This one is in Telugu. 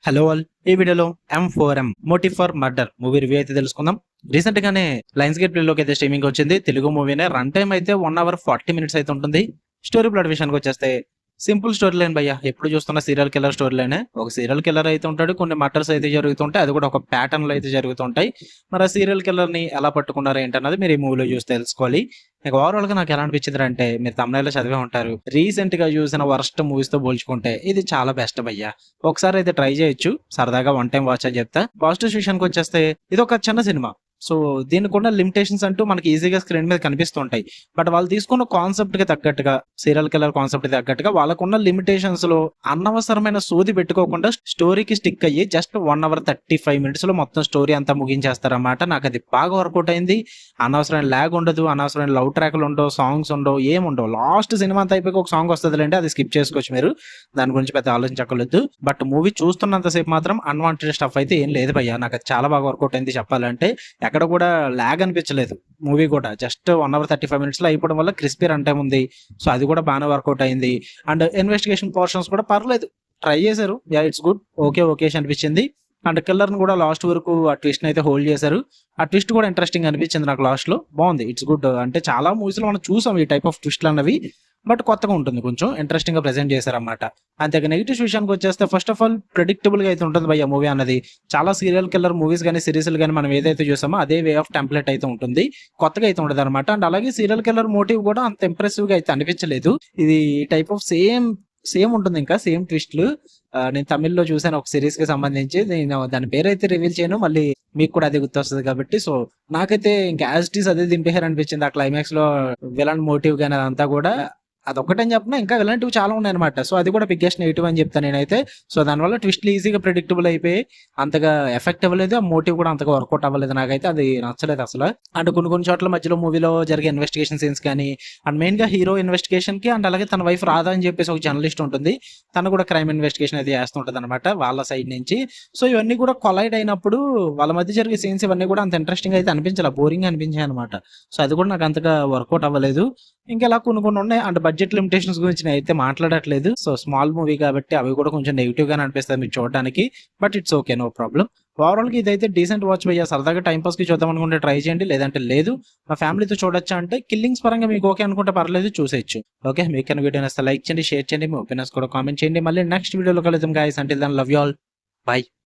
Hello all. ఈ వీడియోలో M4M motive for murder movie review అయితే తెలుసుకుందాం. రీసెంట్ గానే లయన్స్ గేట్ ప్లే లోకి అయితే స్ట్రీమింగ్ వచ్చింది. తెలుగు మూవీనే. రన్ టైం అయితే 1 అవర్ 40 మినిట్స్ అయితే ఉంటుంది. స్టోరీ ప్లాట్ విషయానికి వచ్చేస్తే సింపుల్ స్టోరీ లైన్ భయ్య. ఎప్పుడు చూస్తున్న సీరియల్ కిల్లర్ స్టోరీ లైనే. ఒక సీరియల్ కిల్లర్ అయితే ఉంటాడు, కొన్ని మర్డర్స్ అయితే జరుగుతుంటాయి, అది కూడా ఒక ప్యాటర్న్ లో అయితే జరుగుతుంటాయి. మరి ఆ సీరియల్ కిల్లర్ ని ఎలా పట్టుకున్నారు ఏంటన్నది మీరు ఈ మూవీలో చూసి తెలుసుకోవాలి. ఇక ఓవరాల్ గా నాకు ఎలా అనిపించింది అంటే, మీరు తమిళలో చదివే ఉంటారు, రీసెంట్ గా చూసిన వర్స్ట్ మూవీస్ తో పోల్చుకుంటే ఇది చాలా బెస్ట్ భయ్య. ఒకసారి అయితే ట్రై చేయొచ్చు, సరదాగా వన్ టైం వాచ్ అని చెప్తా. పాజిటివ్ విషయానికి వచ్చేస్తే ఇది ఒక చిన్న సినిమా. సో దీనికి ఉన్న లిమిటేషన్స్ అంటూ మనకి ఈజీగా స్క్రీన్ మీద కనిపిస్తుంటాయి. బట్ వాళ్ళు తీసుకున్న కాన్సెప్ట్ కి తగ్గట్టుగా, సీరియల్ కిల్లర్ కాన్సెప్ట్ కి తగ్గట్టుగా వాళ్ళకున్న లిమిటేషన్స్ లో అనవసరమైన సోది పెట్టుకోకుండా స్టోరీకి స్టిక్ అయ్యి జస్ట్ 1 అవర్ 35 మినిట్స్ లో మొత్తం స్టోరీ అంతా ముగించేస్తారన్నమాట. నాకు అది బాగా వర్కౌట్ అయింది. అనవసరమైన ల్యాగ్ ఉండదు, అనవసరమైన లవ్ ట్రాక్లు ఉండవు, సాంగ్స్ ఉండవు, ఏముండవు. లాస్ట్ సినిమా అంతా అయిపోయి ఒక సాంగ్ వస్తుందిలేండి, అది స్కిప్ చేసుకోవచ్చు మీరు, దాని గురించి పెద్ద ఆలోచించక్కర్లేదు. బట్ మూవీ చూస్తున్నంతసేపు మాత్రం అన్వాంటెడ్ స్టఫ్ అయితే ఏం లేదు భయ్య. నాకు అది చాలా బాగా వర్కౌట్ అయింది చెప్పాలంటే. ఎక్కడ కూడా ల్యాగ్ అనిపించలేదు. మూవీ కూడా జస్ట్ 1 అవర్ 35 మినిట్స్ లో అయిపోవడం వల్ల క్రిస్పీ రన్ టైం ఉంది. సో అది కూడా బాగానే వర్కౌట్ అయింది. అండ్ ఇన్వెస్టిగేషన్ పోర్షన్స్ కూడా పర్లేదు, ట్రై చేశారు. యా, ఇట్స్ గుడ్, ఓకే అనిపించింది. అండ్ కిల్లర్ ని కూడా లాస్ట్ వరకు ఆ ట్విస్ట్ అయితే హోల్డ్ చేశారు. ఆ ట్విస్ట్ కూడా ఇంట్రెస్టింగ్ అనిపించింది నాకు. లాస్ట్ లో బాగుంది, ఇట్స్ గుడ్. అంటే చాలా మూవీస్ లో మనం చూసాం ఈ టైప్ ఆఫ్ ట్విస్ట్లు అన్నవి, బట్ కొత్తగా ఉంటుంది, కొంచెం ఇంట్రెస్టింగ్ గా ప్రెజెంట్ చేశారన్నమాట. అంతేగా నెగిటివ్ విషయానికి వచ్చేస్తే, ఫస్ట్ ఆఫ్ ఆల్ ప్రెడిక్టబుల్ గా అయితే ఉంటుంది భయ్య మూవీ అన్నది. చాలా సీరియల్ కిల్లర్ మూవీస్ కానీ సిరీస్లు కానీ మనం ఏదైతే చూసామో అదే వే ఆఫ్ టెంప్లెట్ అయితే ఉంటుంది, కొత్తగా అయితే ఉండదు అనమాట. అండ్ అలాగే సీరియల్ కిల్లర్ మోటివ్ కూడా అంత ఇంప్రెసివ్ గా అయితే అనిపించలేదు. ఇది టైప్ ఆఫ్ సేమ్ ఉంటుంది, ఇంకా సేమ్ ట్విస్ట్లు. నేను తమిళ్లో చూసాను ఒక సిరీస్ కి సంబంధించి, నేను దాని పేరు అయితే రివీల్ చేయను, మళ్ళీ మీకు కూడా అదే గుర్తొస్తుంది కాబట్టి. సో నాకైతే ఇంకా యాజ్ ఇట్ ఈస్ అదే దింపేశారు అనిపించింది. ఆ క్లైమాక్స్ లో విలన్ మోటివ్ కానీ అదంతా కూడా అదొక్కటని చెప్పిన, ఇంకా ఇలాంటివి చాలా ఉన్నాయి అనమాట. సో అది కూడా బిగ్గెస్ట్ నెగిటివ్ అని చెప్తాను నేనైతే. సో దానివల్ల ట్విస్ట్లు ఈజీగా ప్రిడిక్టబుల్ అయిపోయి అంతగా ఎఫెక్ట్ అవ్వలేదు. ఆ మోటివ్ కూడా అంతగా వర్కౌట్ అవ్వలేదు, నాకైతే అది నచ్చలేదు అసలు. అండ్ కొన్ని చోట్ల మధ్యలో మూవీలో జరిగే ఇన్వెస్టిగేషన్ సీన్స్ కానీ, అండ్ మెయిన్ గా హీరో ఇన్వెస్టిగేషన్ కి, అండ్ అలాగే తన వైఫ్ రాధా అని చెప్పేసి ఒక జర్నలిస్ట్ ఉంటుంది, తను కూడా క్రైమ్ ఇన్వెస్టిగేషన్ అయితే చేస్తుంటది అనమాట వాళ్ళ సైడ్ నుంచి. సో ఇవన్నీ కూడా కొలైడ్ అయినప్పుడు వాళ్ళ మధ్య జరిగే సీన్స్ ఇవన్నీ కూడా అంత ఇంట్రెస్టింగ్ అయితే అనిపించాలి, బోరింగ్ అనిపించాయి అనమాట. సో అది కూడా నాకు అంతగా వర్కౌట్ అవ్వలేదు. ఇంకా ఇలా కొన్ని ఉన్నాయి. అండ్ బడ్జెట్ లిమిటేషన్స్ గురించి నేను అయితే మాట్లాడట్లేదు. సో స్మాల్ మూవీ కాబట్టి అవి కూడా కొంచెం నెగిటివ్ గానే అనిపిస్తుంది మీకు చూడడానికి, but it's okay, no problem. Overall గా ఇదైతే డీసెంట్ వాచ్ భయ్యా. సరదాగా టైం పాస్ కి చూద్దాం అనుకుంటే ట్రై చేయండి, లేదంటే లేదు. మా ఫ్యామిలీతో చూడొచ్చా అంటే, కిల్లింగ్స్ పరంగా మీకు ఓకే అనుకుంటే పర్లేదు, చూసేయచ్చు. ఓకే, మీకు వీడియో నచ్చితే లైక్ చేయండి, షేర్ చేయండి, మీ ఒపీనియన్స్ కూడా కామెంట్ చేయండి. మళ్ళీ నెక్స్ట్ వీడియోలో కలుద్దాం guys. Until then love you all, by.